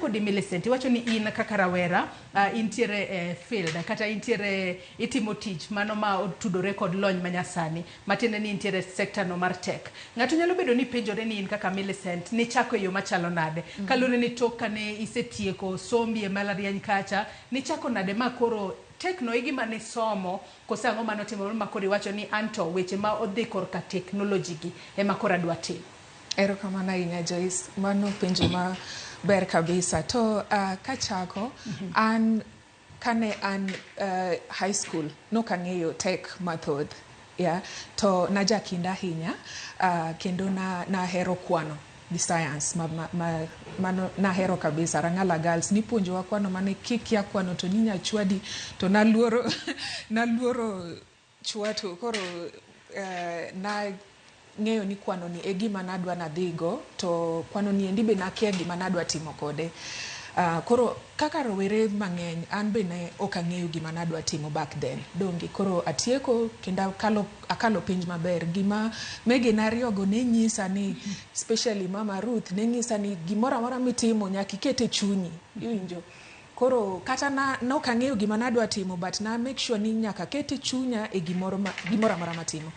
kodi Millicent, iwacho ni in kaka rawera intiere field kata intiere itimo tich mano ma otudore kod lony manyasani matiende ni intiere sector no mar tech. Ng'ato nyalo bedo ni penjore ni in kaka Millicent ni chako yo machalo nade kalure ni tok kane isetieko sombi e mbalariany kacha ni chako nade makoro tekno igi mane somo kosango mano timo makoro iwacho ni anto weche ma odhi korka technology gi ema koro adwa timo. Erokamano ahinya Joyce, mano penjo ma ber kabisa. To kachako, an kane an high school nok ang'eyo tech mathoth, yeah. To najakinda ahinya kendo nahero kwano gi science mano nahero kabisa. Rangala Girls nipuonjowa kwano mane kikia kwano to ninya chwadi to naluoro chwato koro na ng'eyo ni kwano ni e gima nadwa nadhigo to kwano ni endi be nakia gima nadwa timo kode. Koro kaka rowere mang'eny an be ne ok ang'eyo gima nadwa timo back then. Donge koro atieko kendo akalo penj maber. Gima mege nariogo ne nyisa ni especially Mama Ruth ne nyisa ni gimoro amora mitimo nyaka ikete chunyi. Iwinjo? Koro kata nok ang'eyo gima nadwa timo but na make sure ni nyaka kete chunya e gimoro amora matimo.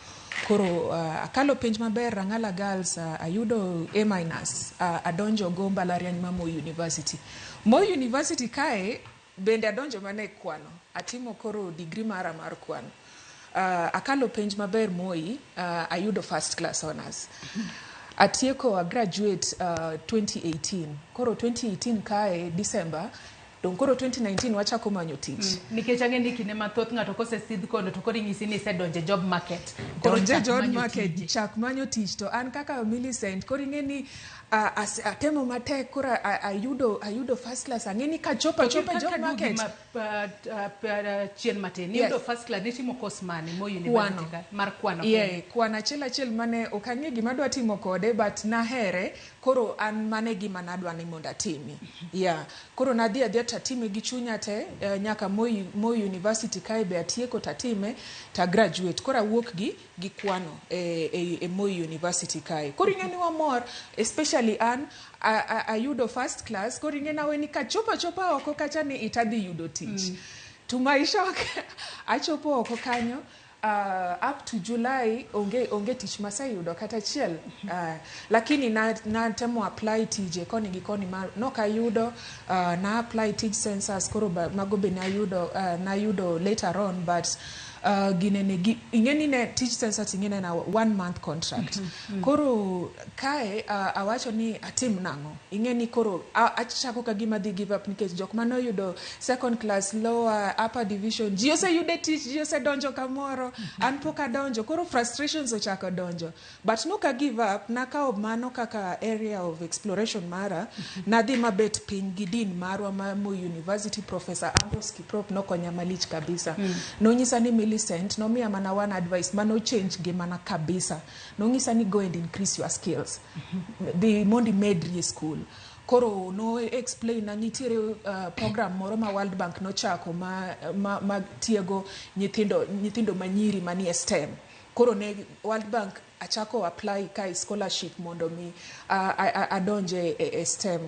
Koro akalo penj maber Rangala Girls ayudo A-, adonjo go mbalariany ma Moi University. Moi University kae bende adonjo mane kwano. Atimo koro degree mara mar kwano. Akalo penj maber Moi, ayudo first class honors. Atieko graduate 2018. Koro 2018 kae December don koro 2019 wachako manyo tich. Nikech ang'e kinde mathoth ng'ato kosesidh kondo to koro ing'isi ni isedonje job market. Koro job market chak manyo tich to an kaka Millicent koro ing'e ni atemo matek koro ayudo first class ang'e ni kachopa job market. Chien matin. Yudo first class nitimo course mane Moi University mar kwano. Yeah, kwano achiel mane ok ang'e gima adwa timo kode but nahere koro an mane gima nadwa ni mondo atimi. Yeah. Koro nadhi tatime gi chunya te nyaka Moi University kae be atieko tatime ta graduate. Koro awuok gi kwano e Moi University kae. Koro ing'e ni wamor especially an ayudo first class koro ing'e nawe ni kachopa oko kacha ni itadhi yudo tich. To my shock achopo oko kanyo up to July onge tich maseyudo kata achiel. Lakini na temo apply tije koni gi koni nok ayudo na apply tij census koro mago be nayudo later on but ing'eni ne tich census ing'eni na 1 month contract. Koro kae awacho ni atim nang'o. Ing'eni koro achako ka gima dhi give up nikech jok mano yudo second class lower upper division ji oseyude tich ji osedonjo kamoro an pok adonjo koro frustrations ochako donjo but no ka give up nakawo mano kaka area of exploration mara nadhi mabet piny gi din marwa ma Moi University Professor Ambrose Kiprop nokonya malich kabisa. Nonyisa ni Millicent nomiya mana one advice mano change gimana kabisa. Nonyisa ni go and increase your skills. The mondi medri school. Koro no explain na nitiere program moro ma World Bank no chako ma tiego nyithindo manyiri manie STEM. Koro ne World Bank achako apply kai scholarship mondo mi adonje e STEM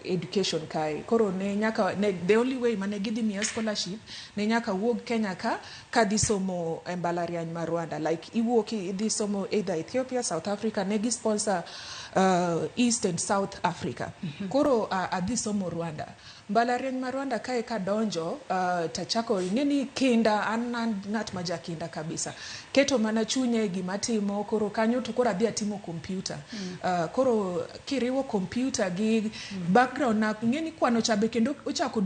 education kai. Koro ne nyaka the only way mane gidhi miya scholarship ne nyaka wuog Kenya ka dhi somo e mbalariany ma Rwanda like iwuok idhi somo either Ethiopia, South Africa ne gi sponsor East and South Africa. Koro adhi somo Rwanda. Mbalariany ma Rwanda kae ka donjo tachako ing'eni kinda an ng'at ma jakinda kabisa. Keto mana chunye gima timo koro kanyo to koro adhi atimo computer. Koro kiriwo computer gi background na ing'eni kwano chabe kendo ochako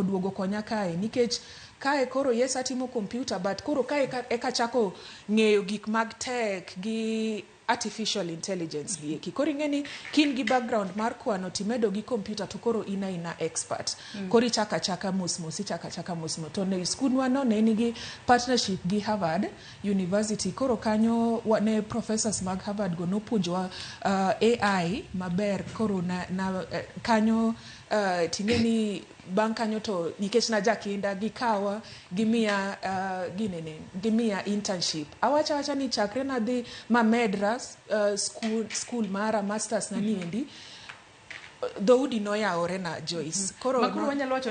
duogo konya kae nikech kae koro yes atimo computer but koro kae eka chako ng'eyo gik mag tech gi artificial intelligence gi koro ing'eni kin gi background mar kwano timedo gi computer to koro ina expert. Koro ichaka mos to ne skundwa no ne nigi partnership gi Harvard University koro kanyo ne professors mag Harvard go no puonjowa AI maber koro na kanyo ting'eni bang' kanyo to nikech na jakinda gikawa gimiya internship. Awacha ni chakre nadhi ma medras school mara masters na niendi dhoudi noyaore na Joyce. Makoro wanyalo wacho